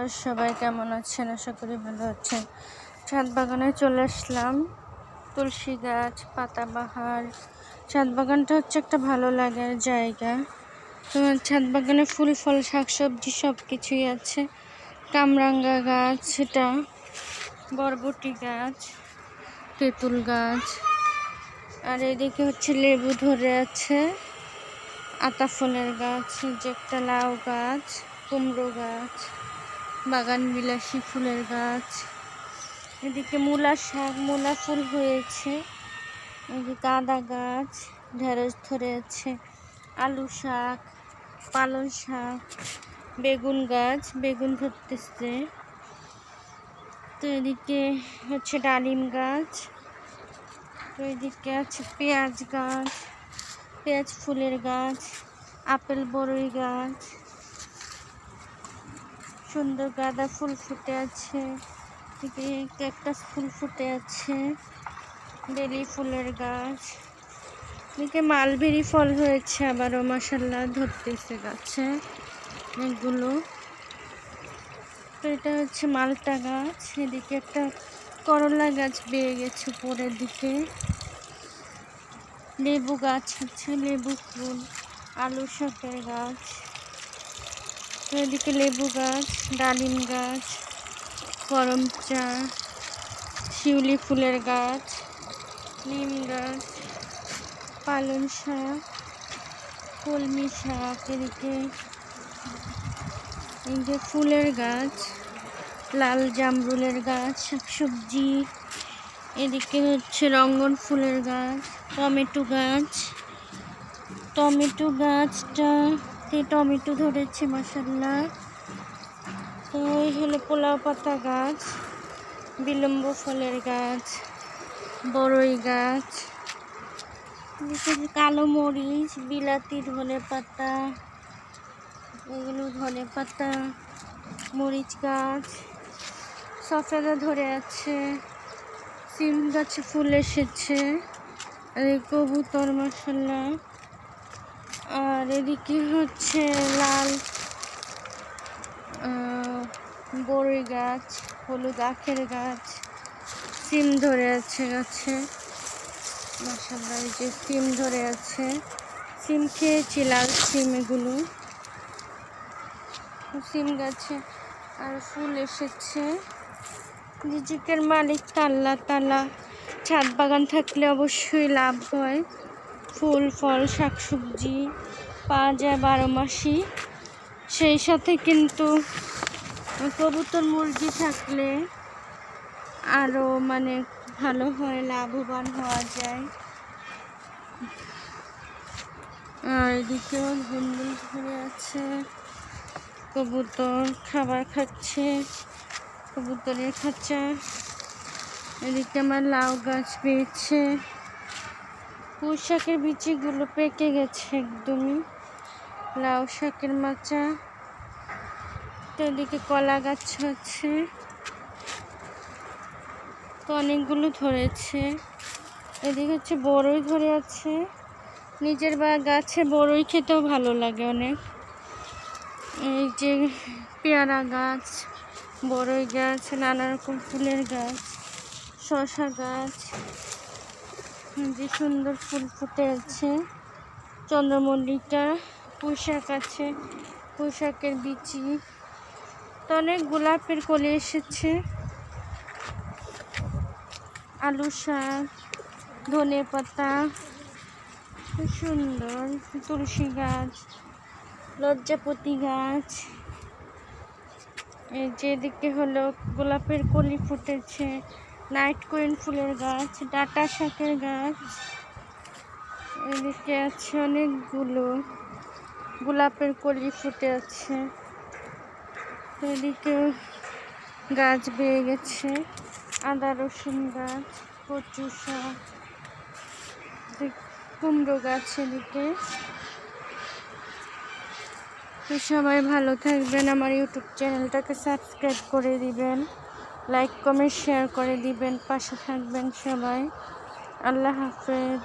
আপনারা সবাই কেমন আছেন? আশা করি ভালো আছেন। ছাদ বাগানে চলে আসলাম। তুলসী গাছ, পাতাবাহার। ছাদ বাগানটা হচ্ছে একটা ভালো লাগার জায়গা। তোমার ছাদ বাগানে ফুল ফল শাকসবজি সব কিছুই আছে। কামরাঙ্গা গাছ, এটা বরবটি গাছ, তেঁতুল গাছ, আর এদিকে হচ্ছে লেবু ধরে আছে, আতা ফুলের গাছ, যে একটা লাউ গাছ, কুমড়ো গাছ, বাগান বিলাসী ফুলের গাছ, এদিকে মূলা শাক, মূলা ফুল হয়েছে, এদিকে আদা গাছ, ঢেঁড়স ধরে আছে, আলু শাক, পালং শাক, বেগুন গাছ, বেগুন ধরতেছে। তো এদিকে হচ্ছে ডালিম গাছ, তো এদিকে আছে পেঁয়াজ গাছ, পেঁয়াজ ফুলের গাছ, আপেল বড়ই গাছ, সুন্দর গাঁদা ফুল ফুটে আছে, এদিকে ক্যাকটাস ফুল ফুটে আছে, বেলি ফুলের গাছ, এদিকে মালবেরি ফল হয়েছে আবারও মাশাআল্লাহ ধরতেছে গাছে এগুলো। তো এটা হচ্ছে মালটা গাছ, এদিকে একটা করলা গাছ বেয়ে গেছে উপরের দিকে, লেবু গাছ হচ্ছে, লেবু ফুল, আলু শাকের গাছ, এদিকে লেবু গাছ, ডালিম গাছ, করমচা, শিউলি ফুলের গাছ, নিম গাছ, পালং শাক, কলমি শাক, এদিকে ফুলের গাছ, লাল জামরুলের গাছ, শাকসবজি, এদিকে হচ্ছে রঙ্গন ফুলের গাছ, টমেটো গাছ, টমেটো গাছটাতে টমেটো ধরেছে মাশাআল্লাহ। তো এই হলো পোলাও পাতা গাছ, বিলম্ব ফলের গাছ, বড়ই গাছ, কালো মরিচ, বিলাতি ধনে পাতা, এগুলো ধনে পাতা, মরিচ গাছ, সফেদা ধরে আছে, সিম গাছে ফুল এসেছে, আর এই কবুতর মাশাআল্লাহ। আর এদিকে হচ্ছে লাল বড়ই গাছ, হলুদ আখের গাছ, সিম ধরে আছে গাছে মাশাআল্লাহ। এই যে সিম ধরে আছে, সিম খেয়েছি, লাল সিম, এগুলো সিম গাছে আর ফুল এসেছে। রিজিকের মালিক আল্লাহ তাআলা। ছাদ বাগান থাকলে অবশ্যই লাভ হয়, ফুল ফল শাকসবজি পাওয়া যায় 12 মাসই। সেই সাথে কিন্তু কবুতর মুরগি থাকলে আরও ভালো হয়, লাভবান হওয়া যায়। আর এদিকেও ধুন্দুল ধরে আছে, কবুতর খাবার খাচ্ছে, কবুতরের খাঁচা। এদিকে আমার লাউ গাছ পেয়েছে, পুঁই শাকের বিচিগুলো পেকে গেছে একদমই, লাউ শাকের মাচা। তো এদিকে কলা গাছ আছে, তো অনেকগুলো ধরেছে। এদিকে হচ্ছে বড়ই ধরে আছে, নিজের গাছে বড়ই খেতেও ভালো লাগে অনেক। এই যে পেয়ারা গাছ, বড়ই গাছ, নানা রকম ফুলের গাছ, শসা গাছ, যে সুন্দর ফুল ফুটে আছে, চন্দ্রমল্লিকা, পুঁই শাক আছে, পুঁই শাকের বিচি, তো অনেক গোলাপের কলি এসেছে, আলু শাক, ধনে পাতা, খুব সুন্দর, তুলসী গাছ, লজ্জাপতি গাছ, এই যে এদিকে হলো গোলাপের কলি ফুটেছে, নাইট কুইন ফুলের গাছ, ডাঁটা শাকের গাছ, এদিকে আছে অনেকগুলো গোলাপের কলি ফুটে আছে, এদিকে গাছ বেয়ে গেছে, আদা রসুন গাছ, কচু শাক, কুমড়ো গাছ এদিকে। তো সবাই ভালো থাকবেন, আমার ইউটিউব চ্যানেলটাকে সাবস্ক্রাইব করে দিবেন, লাইক কমেন্ট শেয়ার করে দিবেন, পাশে থাকবেন সবাই। আল্লাহ হাফেজ।